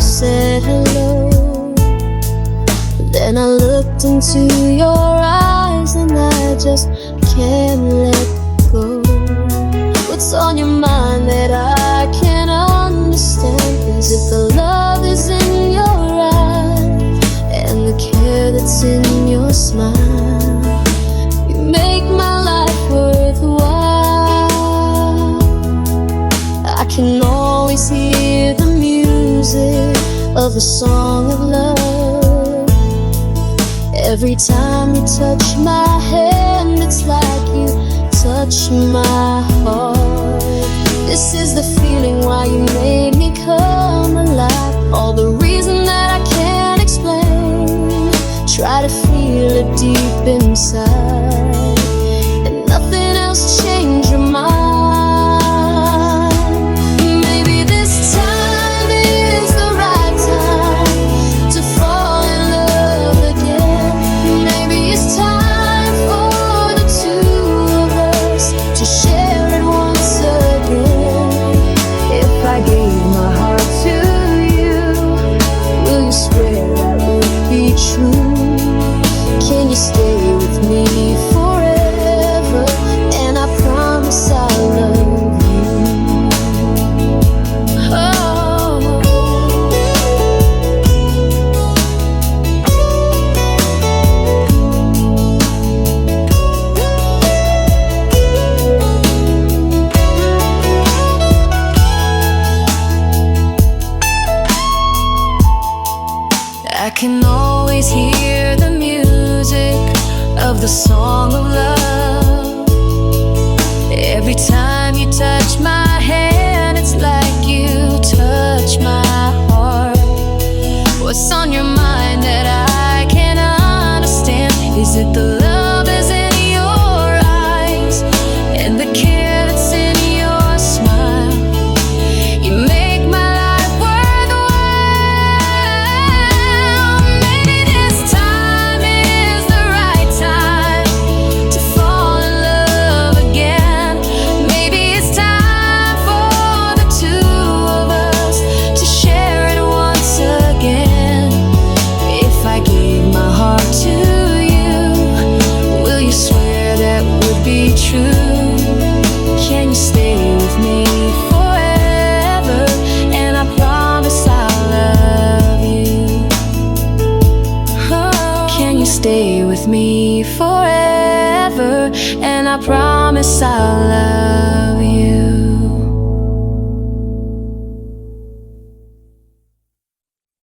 said hello. Then I looked into your eyes and I just can't let go. What's on your mind that I can't understand? Is it the love is in your eyes and the care that's in your smile? You make my life worthwhile. I can always hear the music of a song of love. Every time you touch my hand, it's like you touch my heart. This is the feeling why you made me come alive. All the reason that I can't explain. Try to feel it deep inside, and nothing else changed your mind. Maybe this time is the right time to fall in love again. Maybe it's time for the two of us to share it once again. If I gave my heart to you, will you swear that would be true? Can you stay with me forever? And I promise I'll love you. Oh. I can always hear the music of the song of love. Every time you touch my hand, it's like you touch my heart. What's on your mind that I can't understand? Is it the love is in your eyes and the care that's in your smile? You make my life worthwhile. Maybe this time is the right time to fall in love again. Maybe it's time for the two of us to share it once again. If I gave my heart to you, will you swear that would be true? Can you stay with me forever? And I promise I'll love you. Oh. Can you stay with me forever? And I promise I'll love you.